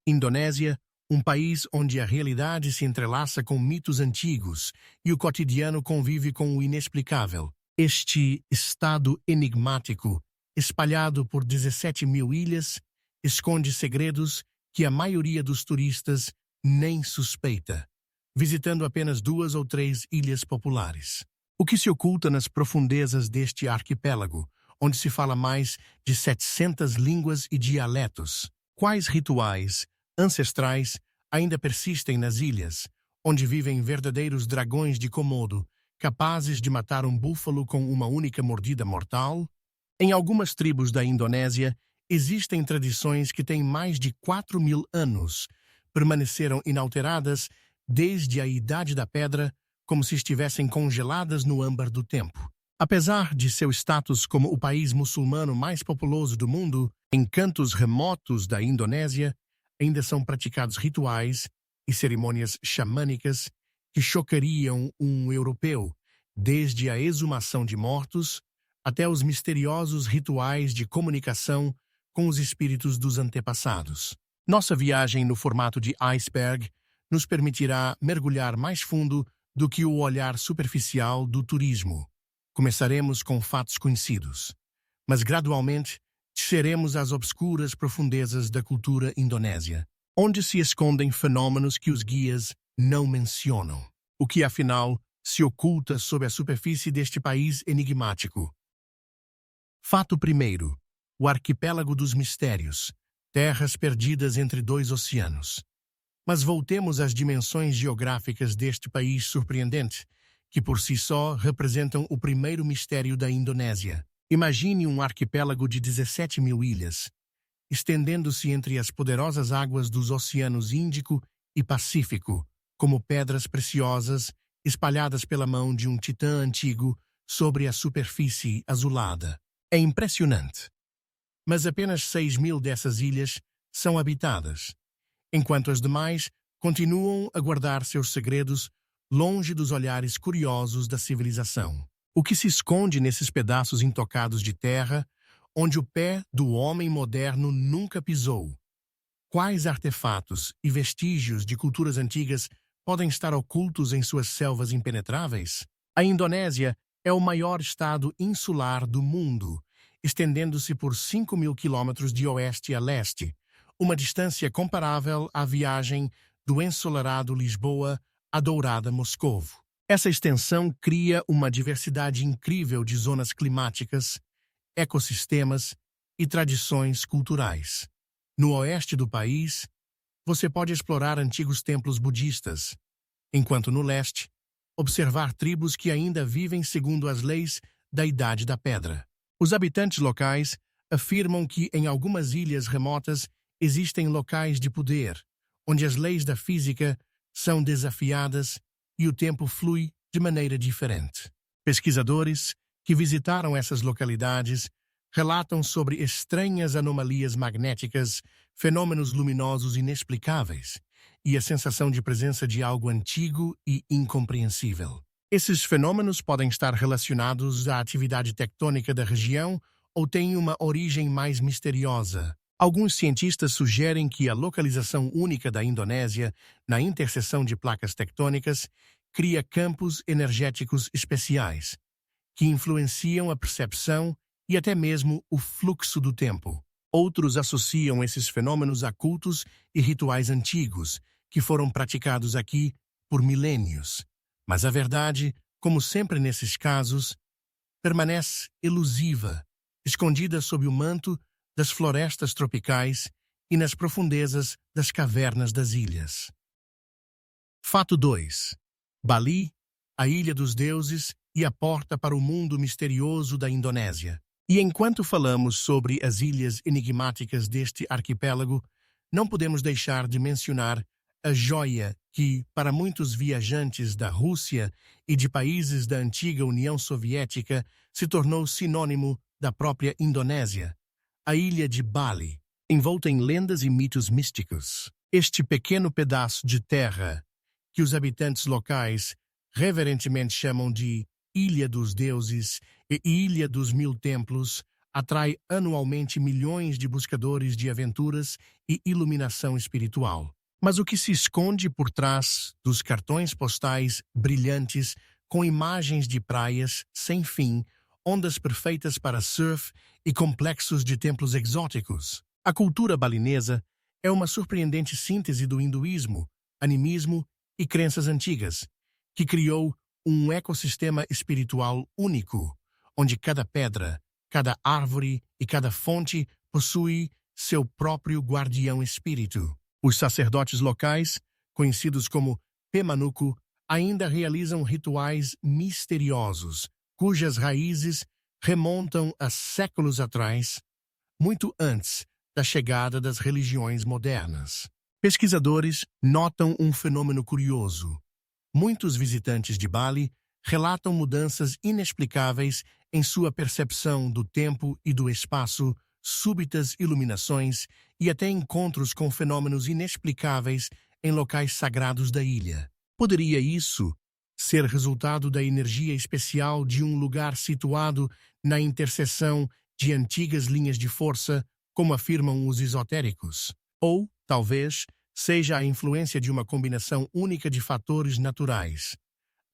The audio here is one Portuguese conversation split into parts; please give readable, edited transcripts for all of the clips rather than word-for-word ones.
Indonésia, um país onde a realidade se entrelaça com mitos antigos e o cotidiano convive com o inexplicável. Este estado enigmático, espalhado por 17.000 ilhas, esconde segredos que a maioria dos turistas nem suspeita, visitando apenas 2 ou 3 ilhas populares. O que se oculta nas profundezas deste arquipélago, onde se fala mais de 700 línguas e dialetos? Quais rituais ancestrais ainda persistem nas ilhas, onde vivem verdadeiros dragões de Komodo, capazes de matar um búfalo com uma única mordida mortal? Em algumas tribos da Indonésia, existem tradições que têm mais de 4.000 anos, permaneceram inalteradas desde a Idade da Pedra, como se estivessem congeladas no âmbar do tempo. Apesar de seu status como o país muçulmano mais populoso do mundo, em cantos remotos da Indonésia, ainda são praticados rituais e cerimônias xamânicas que chocariam um europeu, desde a exumação de mortos até os misteriosos rituais de comunicação com os espíritos dos antepassados. Nossa viagem no formato de iceberg nos permitirá mergulhar mais fundo do que o olhar superficial do turismo. Começaremos com fatos conhecidos, mas gradualmente desceremos às obscuras profundezas da cultura indonésia, onde se escondem fenômenos que os guias não mencionam. O que, afinal, se oculta sob a superfície deste país enigmático? Fato primeiro: o arquipélago dos mistérios, terras perdidas entre 2 oceanos. Mas voltemos às dimensões geográficas deste país surpreendente, que por si só representam o primeiro mistério da Indonésia. Imagine um arquipélago de 17.000 ilhas, estendendo-se entre as poderosas águas dos oceanos Índico e Pacífico, como pedras preciosas espalhadas pela mão de um titã antigo sobre a superfície azulada. É impressionante. Mas apenas 6.000 dessas ilhas são habitadas, enquanto as demais continuam a guardar seus segredos longe dos olhares curiosos da civilização. O que se esconde nesses pedaços intocados de terra, onde o pé do homem moderno nunca pisou? Quais artefatos e vestígios de culturas antigas podem estar ocultos em suas selvas impenetráveis? A Indonésia é o maior estado insular do mundo, estendendo-se por 5.000 quilômetros de oeste a leste, uma distância comparável à viagem do ensolarado Lisboa à dourada Moscovo. Essa extensão cria uma diversidade incrível de zonas climáticas, ecossistemas e tradições culturais. No oeste do país, você pode explorar antigos templos budistas, enquanto no leste, observar tribos que ainda vivem segundo as leis da Idade da Pedra. Os habitantes locais afirmam que em algumas ilhas remotas existem locais de poder, onde as leis da física são desafiadas e o tempo flui de maneira diferente. Pesquisadores que visitaram essas localidades relatam sobre estranhas anomalias magnéticas, fenômenos luminosos inexplicáveis e a sensação de presença de algo antigo e incompreensível. Esses fenômenos podem estar relacionados à atividade tectônica da região ou têm uma origem mais misteriosa. Alguns cientistas sugerem que a localização única da Indonésia na interseção de placas tectônicas cria campos energéticos especiais, que influenciam a percepção e até mesmo o fluxo do tempo. Outros associam esses fenômenos a cultos e rituais antigos, que foram praticados aqui por milênios. Mas a verdade, como sempre nesses casos, permanece elusiva, escondida sob o manto das florestas tropicais e nas profundezas das cavernas das ilhas. Fato 2. Bali, a Ilha dos Deuses e a porta para o mundo misterioso da Indonésia. E enquanto falamos sobre as ilhas enigmáticas deste arquipélago, não podemos deixar de mencionar a joia que, para muitos viajantes da Rússia e de países da antiga União Soviética, se tornou sinônimo da própria Indonésia, a ilha de Bali, envolta em lendas e mitos místicos. Este pequeno pedaço de terra, que os habitantes locais reverentemente chamam de Ilha dos Deuses e Ilha dos Mil Templos, atrai anualmente milhões de buscadores de aventuras e iluminação espiritual. Mas o que se esconde por trás dos cartões postais brilhantes com imagens de praias sem fim, ondas perfeitas para surf e complexos de templos exóticos? A cultura balinesa é uma surpreendente síntese do hinduísmo, animismo e crenças antigas, que criou um ecossistema espiritual único, onde cada pedra, cada árvore e cada fonte possui seu próprio guardião espírito. Os sacerdotes locais, conhecidos como Pemanuku, ainda realizam rituais misteriosos, cujas raízes remontam a séculos atrás, muito antes da chegada das religiões modernas. Pesquisadores notam um fenômeno curioso. Muitos visitantes de Bali relatam mudanças inexplicáveis em sua percepção do tempo e do espaço, súbitas iluminações e até encontros com fenômenos inexplicáveis em locais sagrados da ilha. Poderia isso ser resultado da energia especial de um lugar situado na interseção de antigas linhas de força, como afirmam os esotéricos? Ou, talvez, seja a influência de uma combinação única de fatores naturais: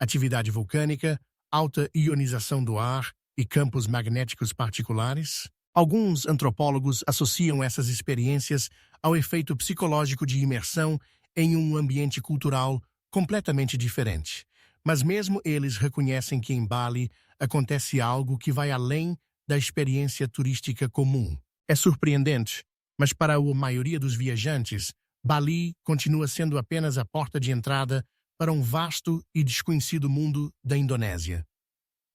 atividade vulcânica, alta ionização do ar e campos magnéticos particulares? Alguns antropólogos associam essas experiências ao efeito psicológico de imersão em um ambiente cultural completamente diferente. Mas mesmo eles reconhecem que em Bali acontece algo que vai além da experiência turística comum. É surpreendente, mas para a maioria dos viajantes, Bali continua sendo apenas a porta de entrada para um vasto e desconhecido mundo da Indonésia.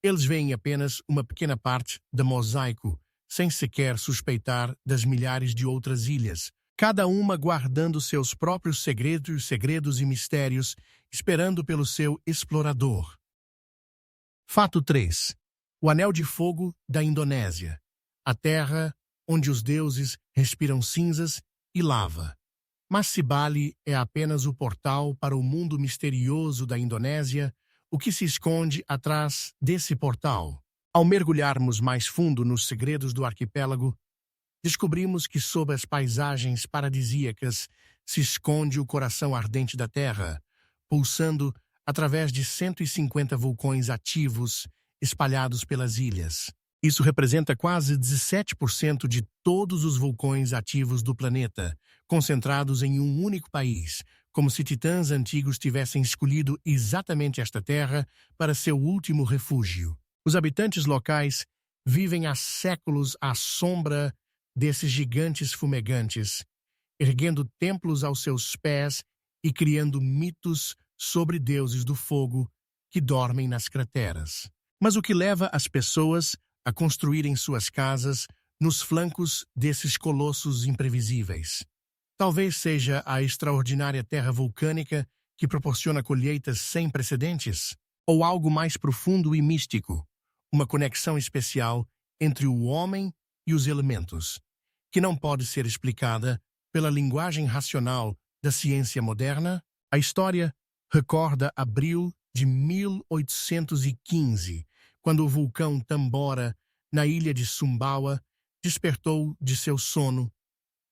Eles veem apenas uma pequena parte do mosaico, sem sequer suspeitar das milhares de outras ilhas, cada uma guardando seus próprios segredos e mistérios, esperando pelo seu explorador. Fato 3. O Anel de Fogo da Indonésia. A terra onde os deuses respiram cinzas e lava. Mas se Bali é apenas o portal para o mundo misterioso da Indonésia, o que se esconde atrás desse portal? Ao mergulharmos mais fundo nos segredos do arquipélago, descobrimos que sob as paisagens paradisíacas se esconde o coração ardente da Terra, pulsando através de 150 vulcões ativos espalhados pelas ilhas. Isso representa quase 17% de todos os vulcões ativos do planeta, concentrados em um único país, como se titãs antigos tivessem escolhido exatamente esta terra para seu último refúgio. Os habitantes locais vivem há séculos à sombra desses gigantes fumegantes, erguendo templos aos seus pés e criando mitos sobre deuses do fogo que dormem nas crateras. Mas o que leva as pessoas a construírem suas casas nos flancos desses colossos imprevisíveis? Talvez seja a extraordinária terra vulcânica que proporciona colheitas sem precedentes? Ou algo mais profundo e místico, uma conexão especial entre o homem e os elementos, que não pode ser explicada pela linguagem racional da ciência moderna? A história recorda abril de 1815, quando o vulcão Tambora, na ilha de Sumbawa, despertou de seu sono,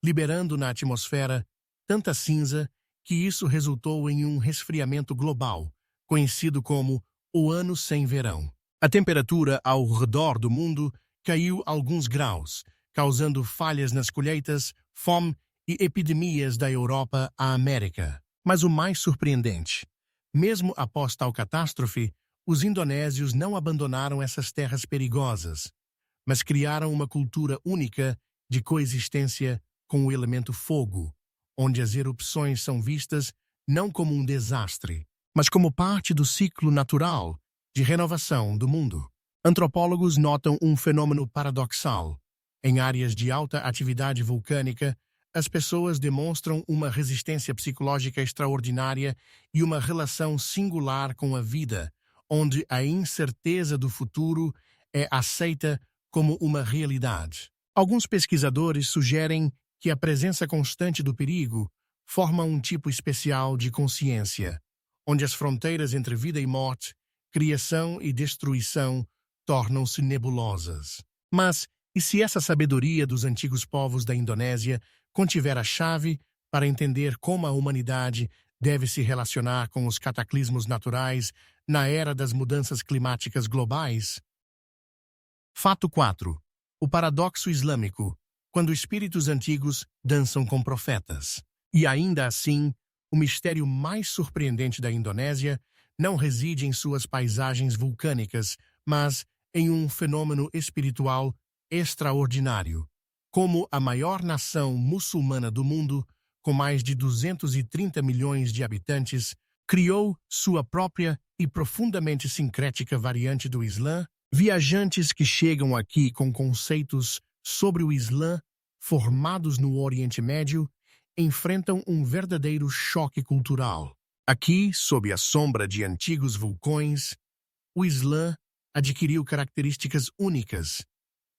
liberando na atmosfera tanta cinza que isso resultou em um resfriamento global, conhecido como o Ano Sem Verão. A temperatura ao redor do mundo caiu alguns graus, causando falhas nas colheitas, fome e epidemias da Europa à América. Mas o mais surpreendente, mesmo após tal catástrofe, os indonésios não abandonaram essas terras perigosas, mas criaram uma cultura única de coexistência com o elemento fogo, onde as erupções são vistas não como um desastre, mas como parte do ciclo natural de renovação do mundo. Antropólogos notam um fenômeno paradoxal. Em áreas de alta atividade vulcânica, as pessoas demonstram uma resistência psicológica extraordinária e uma relação singular com a vida, onde a incerteza do futuro é aceita como uma realidade. Alguns pesquisadores sugerem que a presença constante do perigo forma um tipo especial de consciência, onde as fronteiras entre vida e morte, criação e destruição tornam-se nebulosas. Mas E se essa sabedoria dos antigos povos da Indonésia contiver a chave para entender como a humanidade deve se relacionar com os cataclismos naturais na era das mudanças climáticas globais? Fato 4. O paradoxo islâmico, quando espíritos antigos dançam com profetas. E ainda assim, o mistério mais surpreendente da Indonésia não reside em suas paisagens vulcânicas, mas em um fenômeno espiritual extraordinário. Como a maior nação muçulmana do mundo, com mais de 230 milhões de habitantes, criou sua própria e profundamente sincrética variante do Islã, viajantes que chegam aqui com conceitos sobre o Islã formados no Oriente Médio enfrentam um verdadeiro choque cultural. Aqui, sob a sombra de antigos vulcões, o Islã adquiriu características únicas,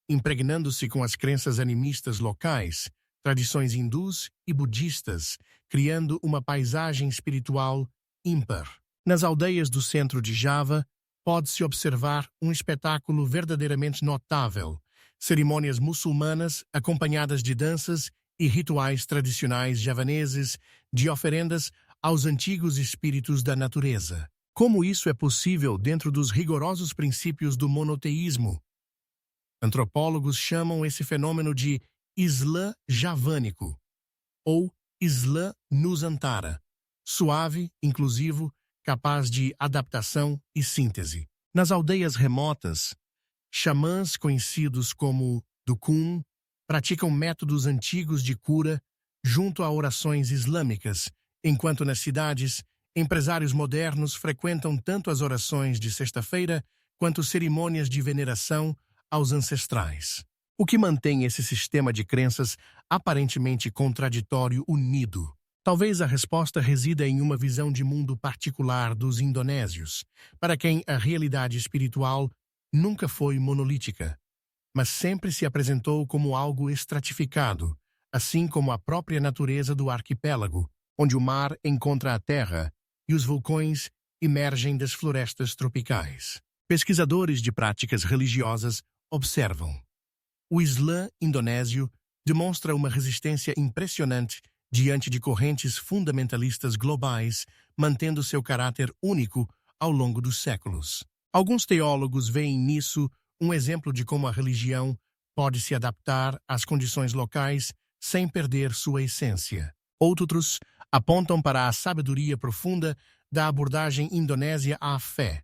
impregnando-se com as crenças animistas locais, tradições hindus e budistas, criando uma paisagem espiritual ímpar. Nas aldeias do centro de Java, pode-se observar um espetáculo verdadeiramente notável, cerimônias muçulmanas acompanhadas de danças e rituais tradicionais javaneses de oferendas aos antigos espíritos da natureza. Como isso é possível dentro dos rigorosos princípios do monoteísmo? Antropólogos chamam esse fenômeno de Islã javânico, ou Islã Nusantara, suave, inclusivo, capaz de adaptação e síntese. Nas aldeias remotas, xamãs conhecidos como Dukun praticam métodos antigos de cura junto a orações islâmicas, enquanto nas cidades, empresários modernos frequentam tanto as orações de sexta-feira quanto cerimônias de veneração aos ancestrais. O que mantém esse sistema de crenças aparentemente contraditório unido? Talvez a resposta resida em uma visão de mundo particular dos indonésios, para quem a realidade espiritual nunca foi monolítica, mas sempre se apresentou como algo estratificado, assim como a própria natureza do arquipélago, onde o mar encontra a terra e os vulcões emergem das florestas tropicais. Pesquisadores de práticas religiosas observam. O Islã indonésio demonstra uma resistência impressionante diante de correntes fundamentalistas globais, mantendo seu caráter único ao longo dos séculos. Alguns teólogos veem nisso um exemplo de como a religião pode se adaptar às condições locais sem perder sua essência. Outros apontam para a sabedoria profunda da abordagem indonésia à fé,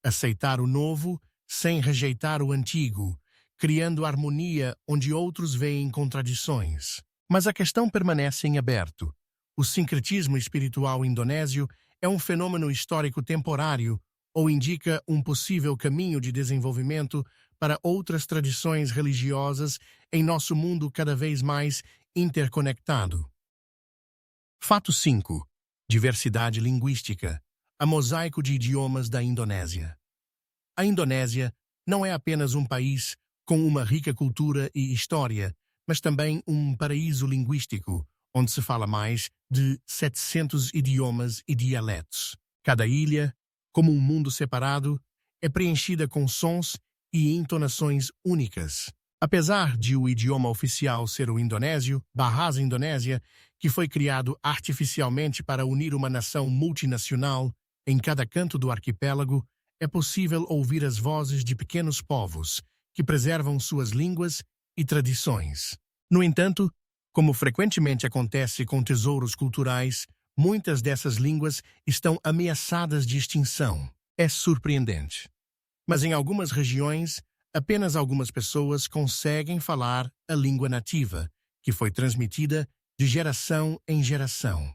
aceitar o novo sem rejeitar o antigo, criando harmonia onde outros veem contradições. Mas a questão permanece em aberto. O sincretismo espiritual indonésio é um fenômeno histórico temporário ou indica um possível caminho de desenvolvimento para outras tradições religiosas em nosso mundo cada vez mais interconectado. Fato 5. Diversidade linguística. A mosaico de idiomas da Indonésia. A Indonésia não é apenas um país com uma rica cultura e história, mas também um paraíso linguístico, onde se fala mais de 700 idiomas e dialetos. Cada ilha, como um mundo separado, é preenchida com sons e entonações únicas. Apesar de o idioma oficial ser o indonésio, Bahasa Indonésia, que foi criado artificialmente para unir uma nação multinacional em cada canto do arquipélago, é possível ouvir as vozes de pequenos povos que preservam suas línguas e tradições. No entanto, como frequentemente acontece com tesouros culturais, muitas dessas línguas estão ameaçadas de extinção. É surpreendente. Mas em algumas regiões, apenas algumas pessoas conseguem falar a língua nativa, que foi transmitida de geração em geração.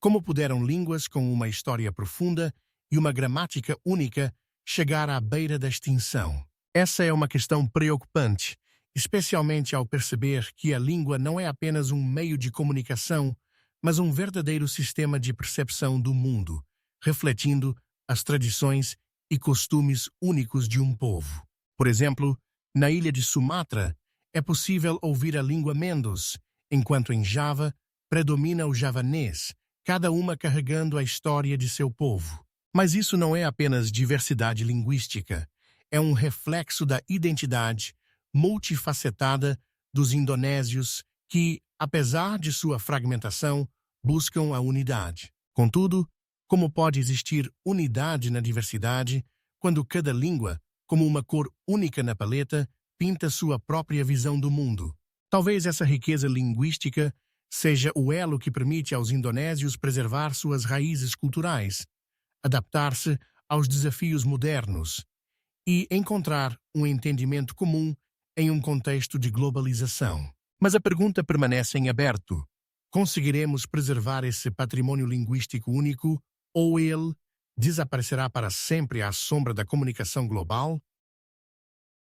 Como puderam línguas com uma história profunda e uma gramática única chegar à beira da extinção? Essa é uma questão preocupante, especialmente ao perceber que a língua não é apenas um meio de comunicação, mas um verdadeiro sistema de percepção do mundo, refletindo as tradições e costumes únicos de um povo. Por exemplo, na ilha de Sumatra, é possível ouvir a língua Mendos, enquanto em Java predomina o javanês, cada uma carregando a história de seu povo. Mas isso não é apenas diversidade linguística, é um reflexo da identidade, multifacetada dos indonésios que, apesar de sua fragmentação, buscam a unidade. Contudo, como pode existir unidade na diversidade quando cada língua, como uma cor única na paleta, pinta sua própria visão do mundo? Talvez essa riqueza linguística seja o elo que permite aos indonésios preservar suas raízes culturais, adaptar-se aos desafios modernos e encontrar um entendimento comum em um contexto de globalização. Mas a pergunta permanece em aberto. Conseguiremos preservar esse patrimônio linguístico único ou ele desaparecerá para sempre à sombra da comunicação global?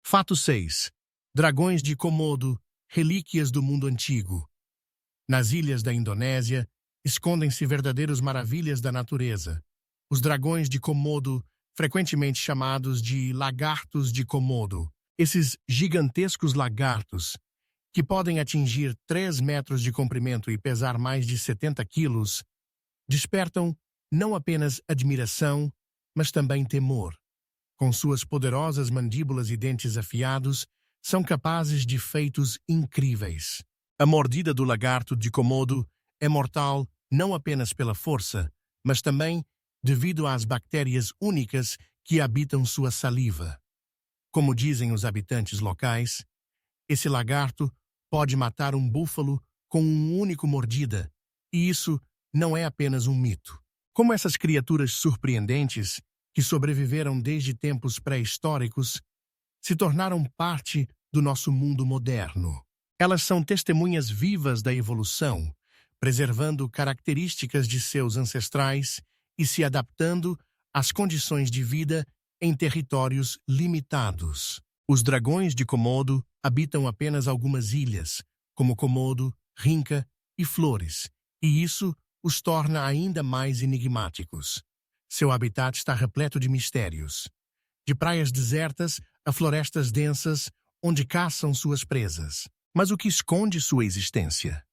Fato 6. Dragões de Komodo, relíquias do mundo antigo. Nas ilhas da Indonésia, escondem-se verdadeiras maravilhas da natureza. Os dragões de Komodo, frequentemente chamados de lagartos de Komodo. Esses gigantescos lagartos, que podem atingir 3 metros de comprimento e pesar mais de 70 quilos, despertam não apenas admiração, mas também temor. Com suas poderosas mandíbulas e dentes afiados, são capazes de feitos incríveis. A mordida do lagarto de Komodo é mortal não apenas pela força, mas também devido às bactérias únicas que habitam sua saliva. Como dizem os habitantes locais, esse lagarto pode matar um búfalo com uma única mordida, e isso não é apenas um mito. Como essas criaturas surpreendentes, que sobreviveram desde tempos pré-históricos, se tornaram parte do nosso mundo moderno. Elas são testemunhas vivas da evolução, preservando características de seus ancestrais e se adaptando às condições de vida em territórios limitados. Os dragões de Komodo habitam apenas algumas ilhas, como Komodo, Rinca e Flores, e isso os torna ainda mais enigmáticos. Seu habitat está repleto de mistérios. De praias desertas a florestas densas, onde caçam suas presas. Mas o que esconde sua existência?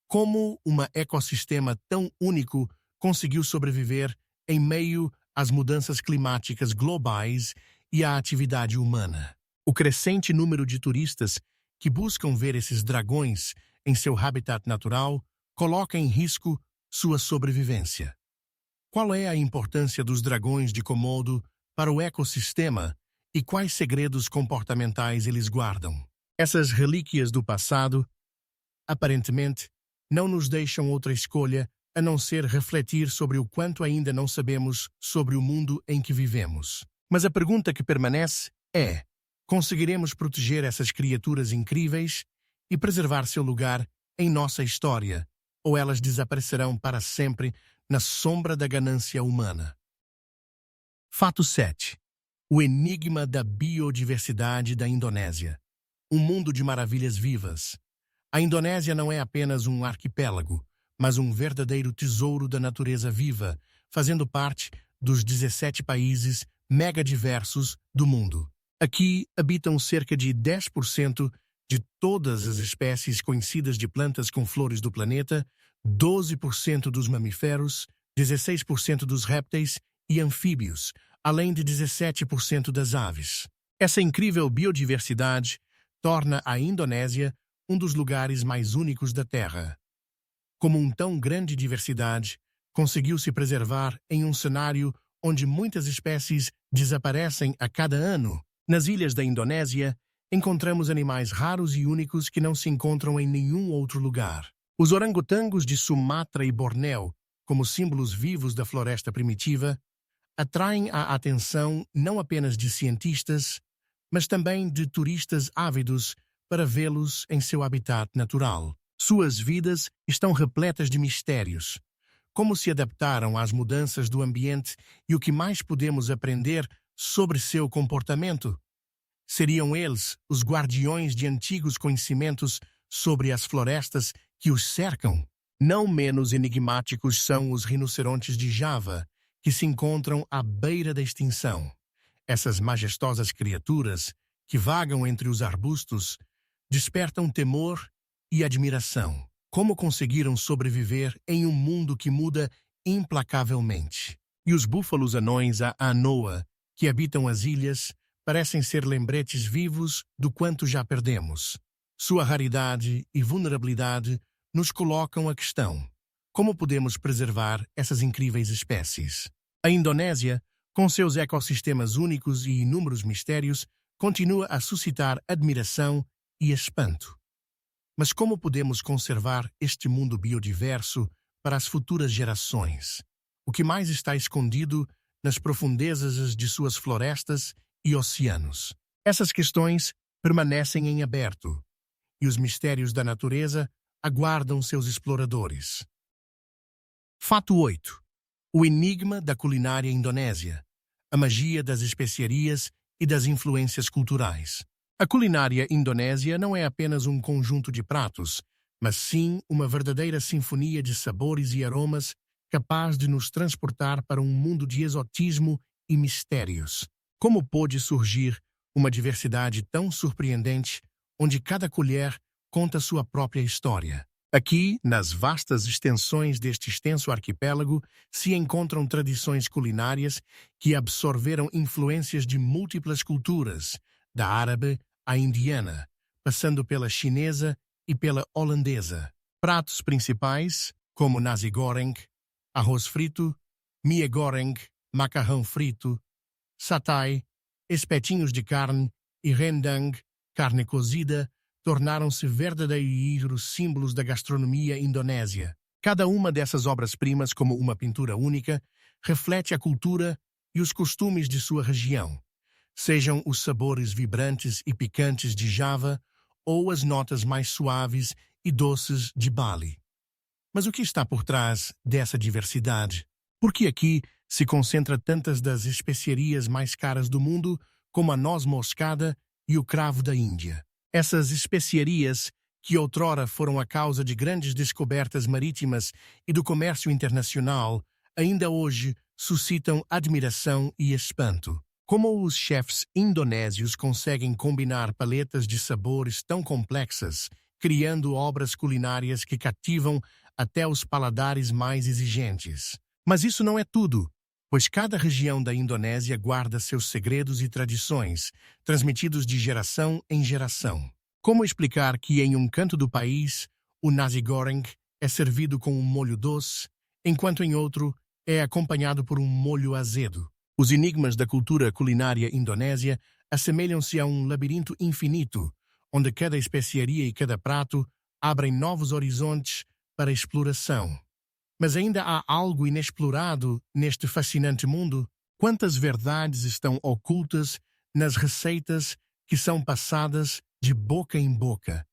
Como um ecossistema tão único conseguiu sobreviver em meio às mudanças climáticas globais e à atividade humana? O crescente número de turistas que buscam ver esses dragões em seu habitat natural coloca em risco sua sobrevivência. Qual é a importância dos dragões de Komodo para o ecossistema e quais segredos comportamentais eles guardam? Essas relíquias do passado, aparentemente, não nos deixam outra escolha a não ser refletir sobre o quanto ainda não sabemos sobre o mundo em que vivemos. Mas a pergunta que permanece é: conseguiremos proteger essas criaturas incríveis e preservar seu lugar em nossa história, ou elas desaparecerão para sempre na sombra da ganância humana? Fato 7. O enigma da biodiversidade da Indonésia. Um mundo de maravilhas vivas. A Indonésia não é apenas um arquipélago, mas um verdadeiro tesouro da natureza viva, fazendo parte dos 17 países megadiversos do mundo. Aqui habitam cerca de 10% de todas as espécies conhecidas de plantas com flores do planeta, 12% dos mamíferos, 16% dos répteis e anfíbios, além de 17% das aves. Essa incrível biodiversidade torna a Indonésia um dos lugares mais únicos da Terra. Como uma tão grande diversidade conseguiu se preservar em um cenário onde muitas espécies desaparecem a cada ano, nas ilhas da Indonésia, encontramos animais raros e únicos que não se encontram em nenhum outro lugar. Os orangotangos de Sumatra e Bornéu, como símbolos vivos da floresta primitiva, atraem a atenção não apenas de cientistas, mas também de turistas ávidos para vê-los em seu habitat natural. Suas vidas estão repletas de mistérios. Como se adaptaram às mudanças do ambiente e o que mais podemos aprender sobre seu comportamento? Seriam eles os guardiões de antigos conhecimentos sobre as florestas que os cercam? Não menos enigmáticos são os rinocerontes de Java, que se encontram à beira da extinção. Essas majestosas criaturas, que vagam entre os arbustos, despertam temor e admiração. Como conseguiram sobreviver em um mundo que muda implacavelmente? E os búfalos anões a Anoa, que habitam as ilhas, parecem ser lembretes vivos do quanto já perdemos. Sua raridade e vulnerabilidade nos colocam a questão: como podemos preservar essas incríveis espécies? A Indonésia, com seus ecossistemas únicos e inúmeros mistérios, continua a suscitar admiração e espanto. Mas como podemos conservar este mundo biodiverso para as futuras gerações? O que mais está escondido nas profundezas de suas florestas e oceanos? Essas questões permanecem em aberto, e os mistérios da natureza aguardam seus exploradores. Fato 8. O enigma da culinária indonésia. A magia das especiarias e das influências culturais. A culinária indonésia não é apenas um conjunto de pratos, mas sim uma verdadeira sinfonia de sabores e aromas capaz de nos transportar para um mundo de exotismo e mistérios. Como pôde surgir uma diversidade tão surpreendente, onde cada colher conta sua própria história? Aqui, nas vastas extensões deste extenso arquipélago, se encontram tradições culinárias que absorveram influências de múltiplas culturas, da árabe à indiana, passando pela chinesa e pela holandesa. Pratos principais, como nasi goreng, arroz frito, mie goreng, macarrão frito, satay, espetinhos de carne e rendang, carne cozida, tornaram-se verdadeiros símbolos da gastronomia indonésia. Cada uma dessas obras-primas, como uma pintura única, reflete a cultura e os costumes de sua região, sejam os sabores vibrantes e picantes de Java ou as notas mais suaves e doces de Bali. Mas o que está por trás dessa diversidade? Por que aqui se concentra tantas das especiarias mais caras do mundo, como a noz moscada e o cravo da Índia? Essas especiarias, que outrora foram a causa de grandes descobertas marítimas e do comércio internacional, ainda hoje suscitam admiração e espanto. Como os chefes indonésios conseguem combinar paletas de sabores tão complexas, criando obras culinárias que cativam até os paladares mais exigentes? Mas isso não é tudo, pois cada região da Indonésia guarda seus segredos e tradições, transmitidos de geração em geração. Como explicar que em um canto do país, o nasi goreng é servido com um molho doce, enquanto em outro é acompanhado por um molho azedo? Os enigmas da cultura culinária indonésia assemelham-se a um labirinto infinito, onde cada especiaria e cada prato abrem novos horizontes para exploração. Mas ainda há algo inexplorado neste fascinante mundo? Quantas verdades estão ocultas nas receitas que são passadas de boca em boca?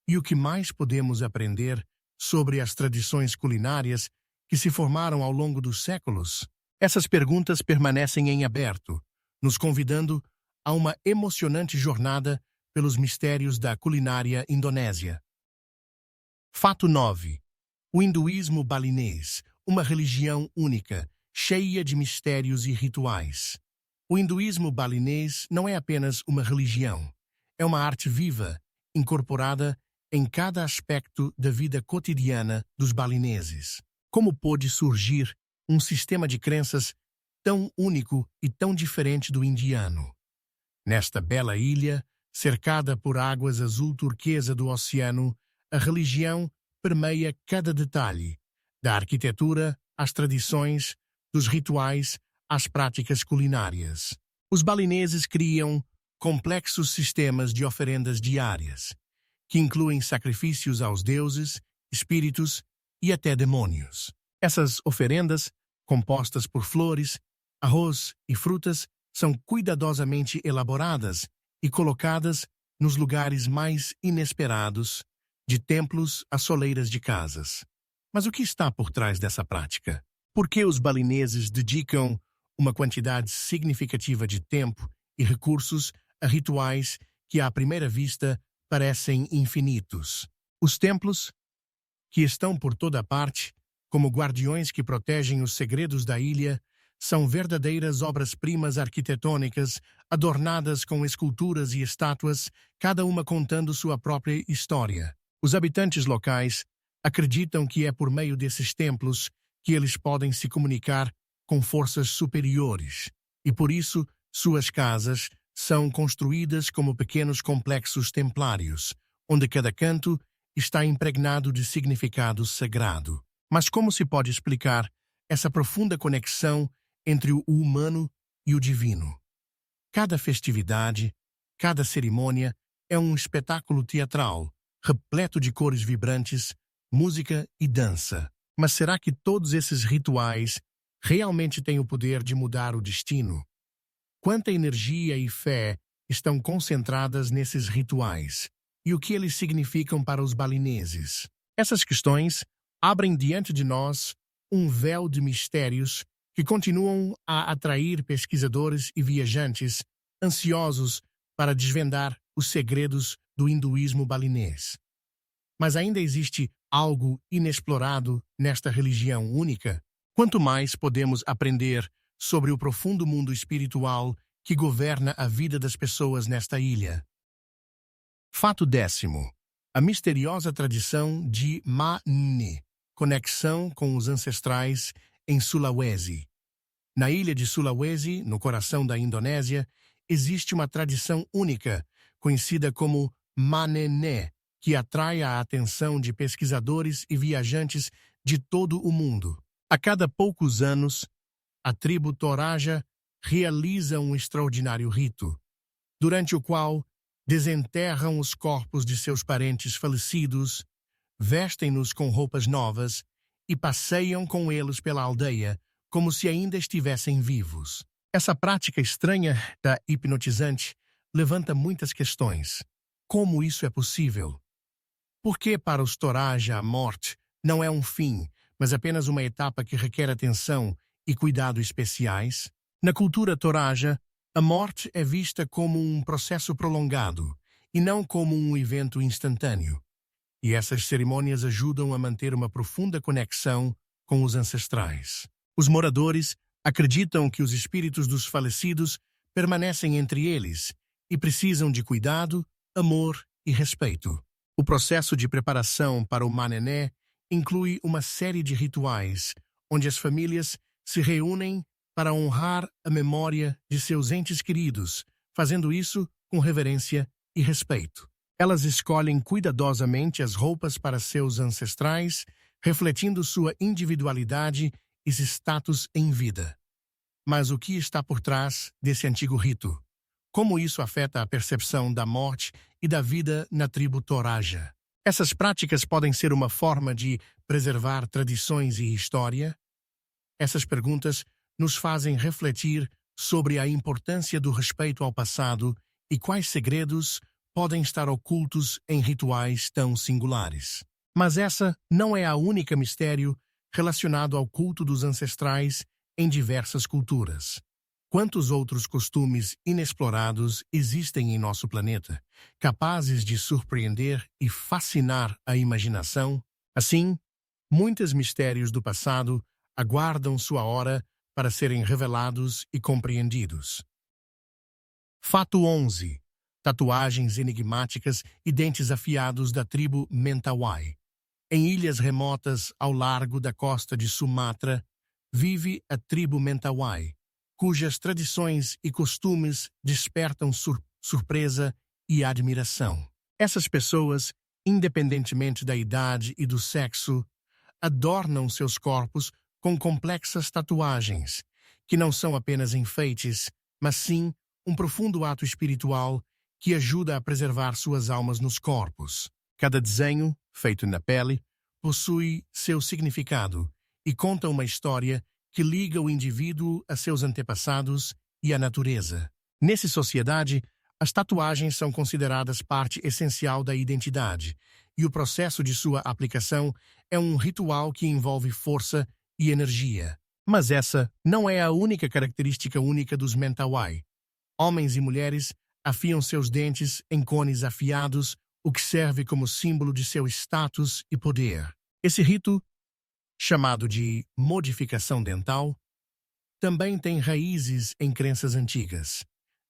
E o que mais podemos aprender sobre as tradições culinárias que se formaram ao longo dos séculos? Essas perguntas permanecem em aberto, nos convidando a uma emocionante jornada pelos mistérios da culinária indonésia. Fato 9. O hinduísmo balinês, uma religião única, cheia de mistérios e rituais. O hinduísmo balinês não é apenas uma religião, é uma arte viva, incorporada em cada aspecto da vida cotidiana dos balineses. Como pôde surgir um sistema de crenças tão único e tão diferente do indiano? Nesta bela ilha, cercada por águas azul turquesa do oceano, a religião permeia cada detalhe, da arquitetura às tradições, dos rituais às práticas culinárias. Os balineses criam complexos sistemas de oferendas diárias, que incluem sacrifícios aos deuses, espíritos e até demônios. Essas oferendas, compostas por flores, arroz e frutas, são cuidadosamente elaboradas e colocadas nos lugares mais inesperados, de templos a soleiras de casas. Mas o que está por trás dessa prática? Por que os balineses dedicam uma quantidade significativa de tempo e recursos a rituais que, à primeira vista, parecem infinitos? Os templos, que estão por toda a parte, como guardiões que protegem os segredos da ilha, são verdadeiras obras-primas arquitetônicas, adornadas com esculturas e estátuas, cada uma contando sua própria história. Os habitantes locais acreditam que é por meio desses templos que eles podem se comunicar com forças superiores, e por isso suas casas, são construídas como pequenos complexos templários, onde cada canto está impregnado de significado sagrado. Mas como se pode explicar essa profunda conexão entre o humano e o divino? Cada festividade, cada cerimônia é um espetáculo teatral, repleto de cores vibrantes, música e dança. Mas será que todos esses rituais realmente têm o poder de mudar o destino? Quanta energia e fé estão concentradas nesses rituais? E o que eles significam para os balineses? Essas questões abrem diante de nós um véu de mistérios que continuam a atrair pesquisadores e viajantes ansiosos para desvendar os segredos do hinduísmo balinês. Mas ainda existe algo inexplorado nesta religião única? Quanto mais podemos aprender sobre o profundo mundo espiritual que governa a vida das pessoas nesta ilha? Fato 10º. A misteriosa tradição de Ma'ne, conexão com os ancestrais em Sulawesi. Na ilha de Sulawesi, no coração da Indonésia, existe uma tradição única, conhecida como Manene, que atrai a atenção de pesquisadores e viajantes de todo o mundo. A cada poucos anos, a tribo Toraja realiza um extraordinário rito, durante o qual desenterram os corpos de seus parentes falecidos, vestem-nos com roupas novas e passeiam com eles pela aldeia como se ainda estivessem vivos. Essa prática estranha da hipnotizante levanta muitas questões. Como isso é possível? Por que para os Toraja a morte não é um fim, mas apenas uma etapa que requer atenção e cuidado especiais? Na cultura Toraja, a morte é vista como um processo prolongado e não como um evento instantâneo. E essas cerimônias ajudam a manter uma profunda conexão com os ancestrais. Os moradores acreditam que os espíritos dos falecidos permanecem entre eles e precisam de cuidado, amor e respeito. O processo de preparação para o Manene inclui uma série de rituais, onde as famílias se reúnem para honrar a memória de seus entes queridos, fazendo isso com reverência e respeito. Elas escolhem cuidadosamente as roupas para seus ancestrais, refletindo sua individualidade e status em vida. Mas o que está por trás desse antigo rito? Como isso afeta a percepção da morte e da vida na tribo Toraja? Essas práticas podem ser uma forma de preservar tradições e história? Essas perguntas nos fazem refletir sobre a importância do respeito ao passado e quais segredos podem estar ocultos em rituais tão singulares. Mas essa não é a única mistério relacionado ao culto dos ancestrais em diversas culturas. Quantos outros costumes inexplorados existem em nosso planeta, capazes de surpreender e fascinar a imaginação? Assim, muitos mistérios do passado aguardam sua hora para serem revelados e compreendidos. Fato 11. Tatuagens enigmáticas e dentes afiados da tribo Mentawai. Em ilhas remotas ao largo da costa de Sumatra, vive a tribo Mentawai, cujas tradições e costumes despertam surpresa e admiração. Essas pessoas, independentemente da idade e do sexo, adornam seus corpos com complexas tatuagens, que não são apenas enfeites, mas sim um profundo ato espiritual que ajuda a preservar suas almas nos corpos. Cada desenho, feito na pele, possui seu significado e conta uma história que liga o indivíduo a seus antepassados e à natureza. Nessa sociedade, as tatuagens são consideradas parte essencial da identidade, e o processo de sua aplicação é um ritual que envolve força e energia. Mas essa não é a única característica única dos Mentawai. Homens e mulheres afiam seus dentes em cones afiados, o que serve como símbolo de seu status e poder. Esse rito, chamado de modificação dental, também tem raízes em crenças antigas.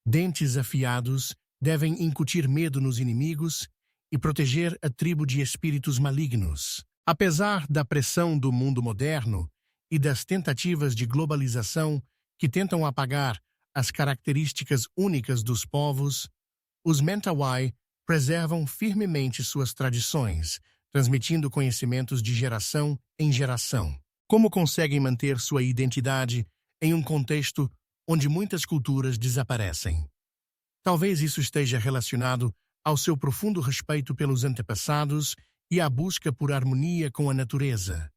Dentes afiados devem incutir medo nos inimigos e proteger a tribo de espíritos malignos. Apesar da pressão do mundo moderno e das tentativas de globalização que tentam apagar as características únicas dos povos, os Mentawai preservam firmemente suas tradições, transmitindo conhecimentos de geração em geração. Como conseguem manter sua identidade em um contexto onde muitas culturas desaparecem? Talvez isso esteja relacionado ao seu profundo respeito pelos antepassados e à busca por harmonia com a natureza.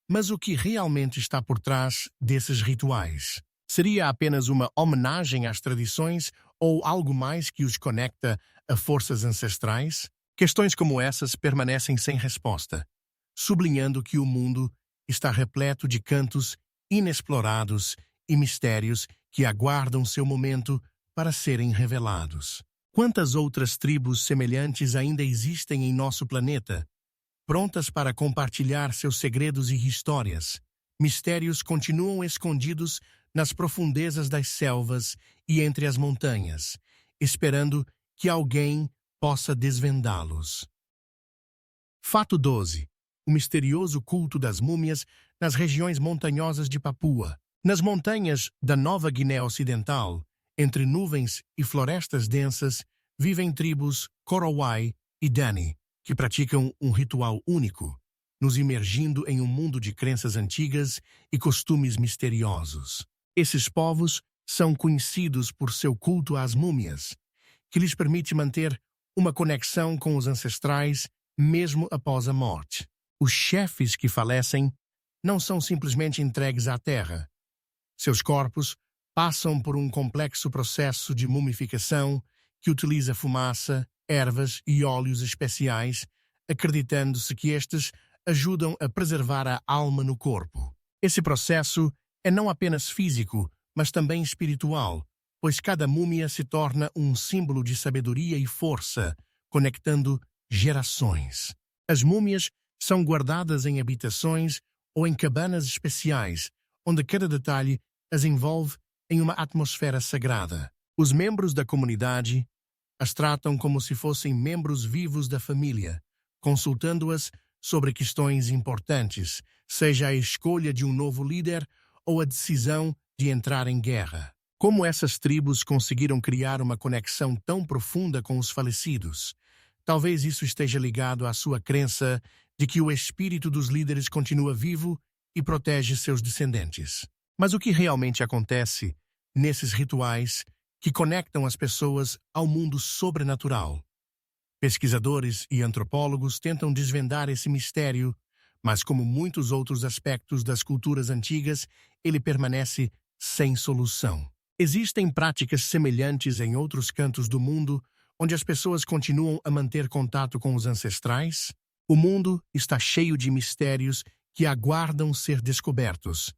Mas o que realmente está por trás desses rituais? Seria apenas uma homenagem às tradições ou algo mais que os conecta a forças ancestrais? Questões como essas permanecem sem resposta, sublinhando que o mundo está repleto de cantos inexplorados e mistérios que aguardam seu momento para serem revelados. Quantas outras tribos semelhantes ainda existem em nosso planeta, prontas para compartilhar seus segredos e histórias? Mistérios continuam escondidos nas profundezas das selvas e entre as montanhas, esperando que alguém possa desvendá-los. Fato 12. O misterioso culto das múmias nas regiões montanhosas de Papua. Nas montanhas da Nova Guiné Ocidental, entre nuvens e florestas densas, vivem tribos Korowai e Dani, que praticam um ritual único, nos imergindo em um mundo de crenças antigas e costumes misteriosos. Esses povos são conhecidos por seu culto às múmias, que lhes permite manter uma conexão com os ancestrais mesmo após a morte. Os chefes que falecem não são simplesmente entregues à terra. Seus corpos passam por um complexo processo de mumificação que utiliza fumaça, ervas e óleos especiais, acreditando-se que estes ajudam a preservar a alma no corpo. Esse processo é não apenas físico, mas também espiritual, pois cada múmia se torna um símbolo de sabedoria e força, conectando gerações. As múmias são guardadas em habitações ou em cabanas especiais, onde cada detalhe as envolve em uma atmosfera sagrada. Os membros da comunidade as tratam como se fossem membros vivos da família, consultando-as sobre questões importantes, seja a escolha de um novo líder ou a decisão de entrar em guerra. Como essas tribos conseguiram criar uma conexão tão profunda com os falecidos? Talvez isso esteja ligado à sua crença de que o espírito dos líderes continua vivo e protege seus descendentes. Mas o que realmente acontece nesses rituais que conectam as pessoas ao mundo sobrenatural? Pesquisadores e antropólogos tentam desvendar esse mistério, mas como muitos outros aspectos das culturas antigas, ele permanece sem solução. Existem práticas semelhantes em outros cantos do mundo, onde as pessoas continuam a manter contato com os ancestrais? O mundo está cheio de mistérios que aguardam ser descobertos,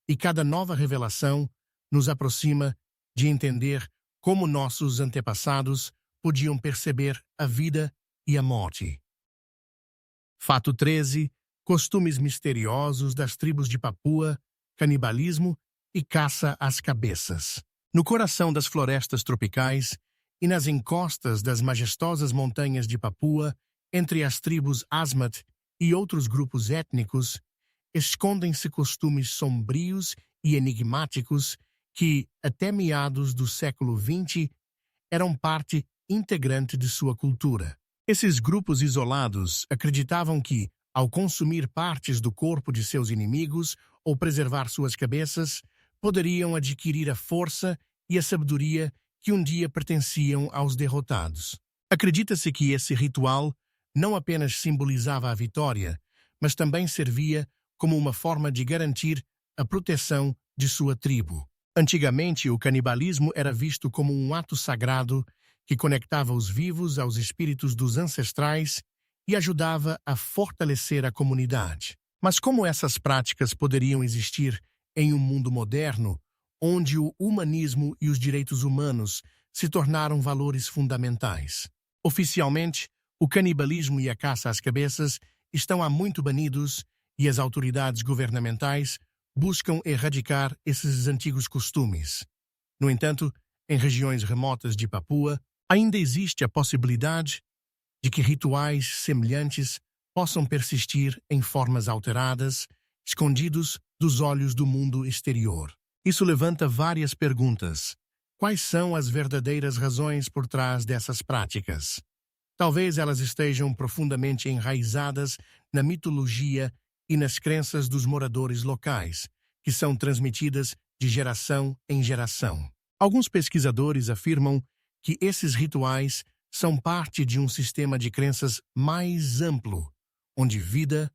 e cada nova revelação nos aproxima de entender como nossos antepassados podiam perceber a vida e a morte. Fato 13. Costumes misteriosos das tribos de Papua, canibalismo e caça às cabeças. No coração das florestas tropicais e nas encostas das majestosas montanhas de Papua, entre as tribos Asmat e outros grupos étnicos, escondem-se costumes sombrios e enigmáticos que, até meados do século XX, eram parte integrante de sua cultura. Esses grupos isolados acreditavam que, ao consumir partes do corpo de seus inimigos ou preservar suas cabeças, poderiam adquirir a força e a sabedoria que um dia pertenciam aos derrotados. Acredita-se que esse ritual não apenas simbolizava a vitória, mas também servia como uma forma de garantir a proteção de sua tribo. Antigamente, o canibalismo era visto como um ato sagrado que conectava os vivos aos espíritos dos ancestrais e ajudava a fortalecer a comunidade. Mas como essas práticas poderiam existir em um mundo moderno, onde o humanismo e os direitos humanos se tornaram valores fundamentais? Oficialmente, o canibalismo e a caça às cabeças estão há muito banidos e as autoridades governamentais buscam erradicar esses antigos costumes. No entanto, em regiões remotas de Papua, ainda existe a possibilidade de que rituais semelhantes possam persistir em formas alteradas, escondidos dos olhos do mundo exterior. Isso levanta várias perguntas. Quais são as verdadeiras razões por trás dessas práticas? Talvez elas estejam profundamente enraizadas na mitologia e nas crenças dos moradores locais, que são transmitidas de geração em geração. Alguns pesquisadores afirmam que esses rituais são parte de um sistema de crenças mais amplo, onde vida,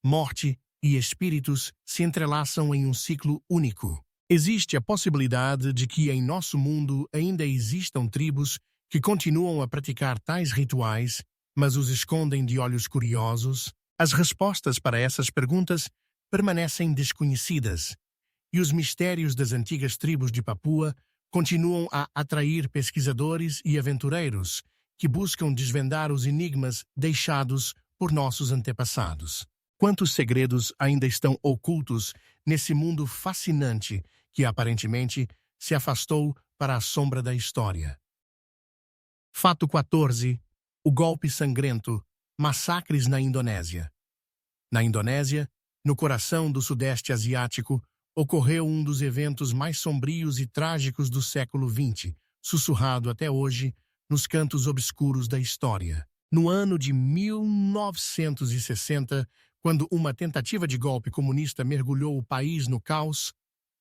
morte e espíritos se entrelaçam em um ciclo único. Existe a possibilidade de que em nosso mundo ainda existam tribos que continuam a praticar tais rituais, mas os escondem de olhos curiosos. As respostas para essas perguntas permanecem desconhecidas, e os mistérios das antigas tribos de Papua continuam a atrair pesquisadores e aventureiros que buscam desvendar os enigmas deixados por nossos antepassados. Quantos segredos ainda estão ocultos nesse mundo fascinante que aparentemente se afastou para a sombra da história? Fato 14. O golpe sangrento. Massacres na Indonésia. Na Indonésia, no coração do Sudeste Asiático, ocorreu um dos eventos mais sombrios e trágicos do século XX, sussurrado até hoje nos cantos obscuros da história. No ano de 1960, quando uma tentativa de golpe comunista mergulhou o país no caos,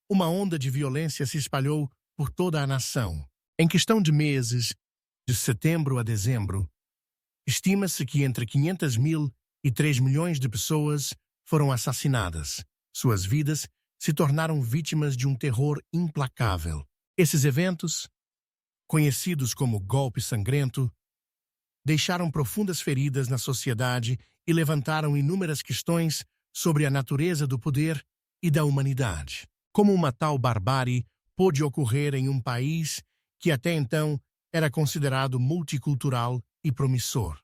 uma onda de violência se espalhou por toda a nação. Em questão de meses, de setembro a dezembro, estima-se que entre 500 mil e 3 milhões de pessoas foram assassinadas. Suas vidas se tornaram vítimas de um terror implacável. Esses eventos, conhecidos como golpe sangrento, deixaram profundas feridas na sociedade e levantaram inúmeras questões sobre a natureza do poder e da humanidade. Como uma tal barbárie pôde ocorrer em um país que até então era considerado multicultural e promissor?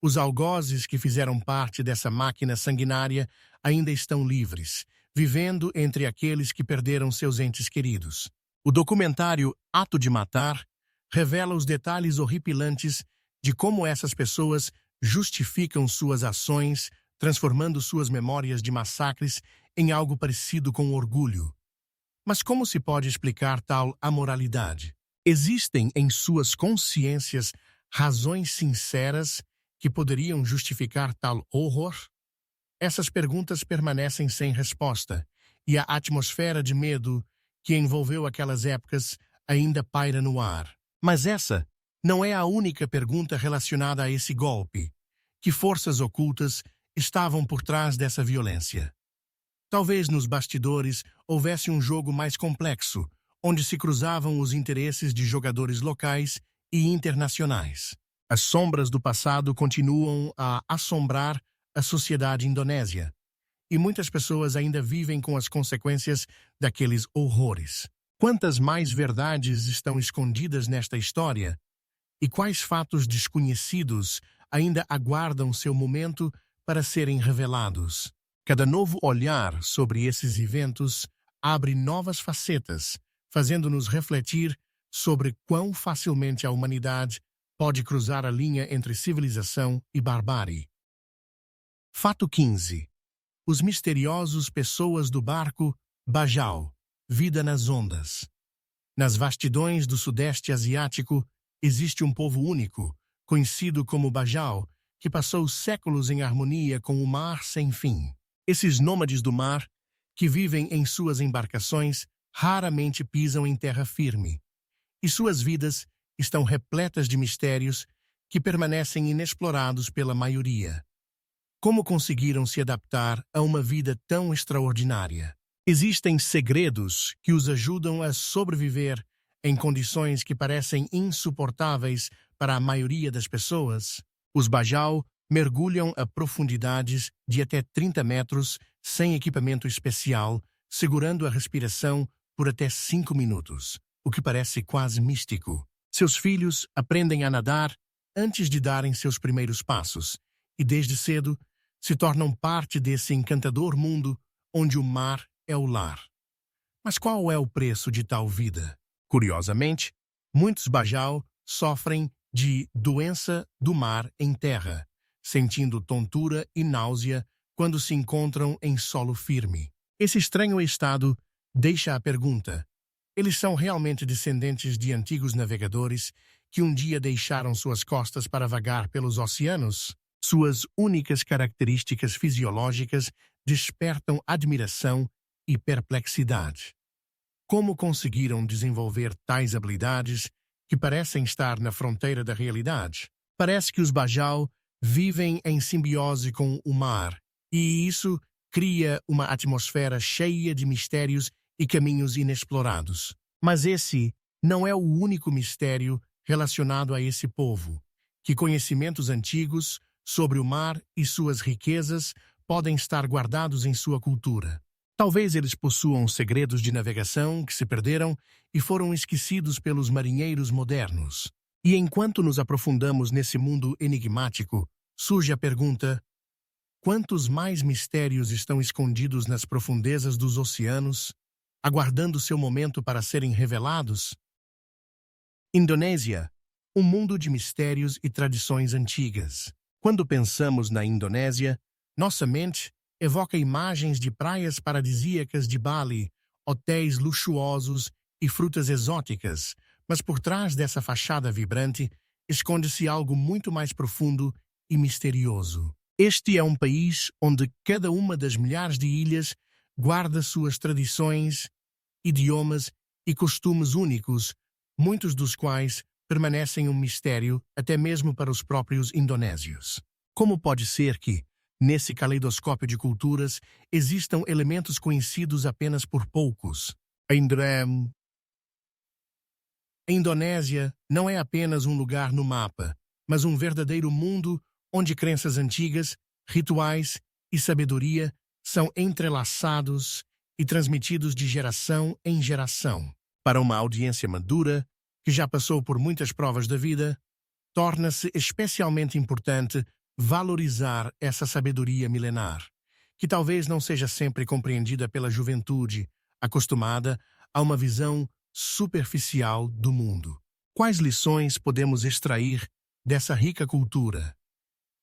Os algozes que fizeram parte dessa máquina sanguinária ainda estão livres, vivendo entre aqueles que perderam seus entes queridos. O documentário Ato de Matar revela os detalhes horripilantes de como essas pessoas justificam suas ações, transformando suas memórias de massacres em algo parecido com orgulho. Mas como se pode explicar tal amoralidade? Existem em suas consciências razões sinceras que poderiam justificar tal horror? Essas perguntas permanecem sem resposta, e a atmosfera de medo que envolveu aquelas épocas ainda paira no ar. Mas essa não é a única pergunta relacionada a esse golpe. Que forças ocultas estavam por trás dessa violência? Talvez nos bastidores houvesse um jogo mais complexo, onde se cruzavam os interesses de jogadores locais e internacionais. As sombras do passado continuam a assombrar a sociedade indonésia, e muitas pessoas ainda vivem com as consequências daqueles horrores. Quantas mais verdades estão escondidas nesta história? E quais fatos desconhecidos ainda aguardam seu momento para serem revelados? Cada novo olhar sobre esses eventos abre novas facetas, fazendo-nos refletir sobre quão facilmente a humanidade pode cruzar a linha entre civilização e barbárie. Fato 15. Os misteriosos pessoas do barco Bajau, vida nas ondas. Nas vastidões do Sudeste Asiático, existe um povo único, conhecido como Bajau, que passou séculos em harmonia com o mar sem fim. Esses nômades do mar, que vivem em suas embarcações, raramente pisam em terra firme, e suas vidas estão repletas de mistérios que permanecem inexplorados pela maioria. Como conseguiram se adaptar a uma vida tão extraordinária? Existem segredos que os ajudam a sobreviver em condições que parecem insuportáveis para a maioria das pessoas. Os Bajau mergulham a profundidades de até 30 metros sem equipamento especial, segurando a respiração por até 5 minutos, o que parece quase místico. Seus filhos aprendem a nadar antes de darem seus primeiros passos, e desde cedo se tornam parte desse encantador mundo onde o mar é o lar. Mas qual é o preço de tal vida? Curiosamente, muitos Bajau sofrem de doença do mar em terra, sentindo tontura e náusea quando se encontram em solo firme. Esse estranho estado deixa a pergunta: Eles são realmente descendentes de antigos navegadores que um dia deixaram suas costas para vagar pelos oceanos? Suas únicas características fisiológicas despertam admiração e perplexidade. Como conseguiram desenvolver tais habilidades que parecem estar na fronteira da realidade? Parece que os Bajau vivem em simbiose com o mar, e isso cria uma atmosfera cheia de mistérios e caminhos inexplorados. Mas esse não é o único mistério relacionado a esse povo, que conhecimentos antigos sobre o mar e suas riquezas podem estar guardados em sua cultura. Talvez eles possuam segredos de navegação que se perderam e foram esquecidos pelos marinheiros modernos. E enquanto nos aprofundamos nesse mundo enigmático, surge a pergunta: quantos mais mistérios estão escondidos nas profundezas dos oceanos, aguardando seu momento para serem revelados? Indonésia, um mundo de mistérios e tradições antigas. Quando pensamos na Indonésia, nossa mente evoca imagens de praias paradisíacas de Bali, hotéis luxuosos e frutas exóticas, mas por trás dessa fachada vibrante esconde-se algo muito mais profundo e misterioso. Este é um país onde cada uma das milhares de ilhas guarda suas tradições, idiomas e costumes únicos, muitos dos quais permanecem um mistério até mesmo para os próprios indonésios. Como pode ser que, nesse caleidoscópio de culturas, existam elementos conhecidos apenas por poucos? A Indonésia não é apenas um lugar no mapa, mas um verdadeiro mundo onde crenças antigas, rituais e sabedoria são entrelaçados e transmitidos de geração em geração. Para uma audiência madura, que já passou por muitas provas da vida, torna-se especialmente importante valorizar essa sabedoria milenar, que talvez não seja sempre compreendida pela juventude, acostumada a uma visão superficial do mundo. Quais lições podemos extrair dessa rica cultura?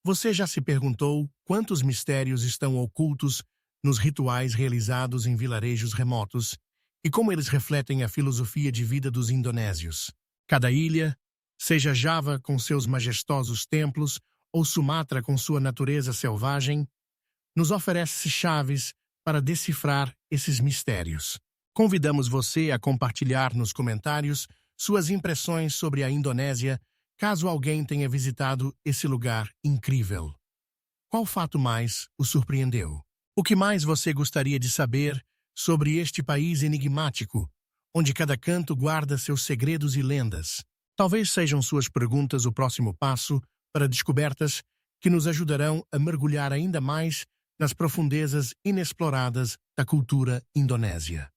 Você já se perguntou quantos mistérios estão ocultos nos rituais realizados em vilarejos remotos e como eles refletem a filosofia de vida dos indonésios? Cada ilha, seja Java com seus majestosos templos ou Sumatra com sua natureza selvagem, nos oferece chaves para decifrar esses mistérios. Convidamos você a compartilhar nos comentários suas impressões sobre a Indonésia, caso alguém tenha visitado esse lugar incrível. Qual fato mais o surpreendeu? O que mais você gostaria de saber sobre este país enigmático, onde cada canto guarda seus segredos e lendas? Talvez sejam suas perguntas o próximo passo para descobertas que nos ajudarão a mergulhar ainda mais nas profundezas inexploradas da cultura indonésia.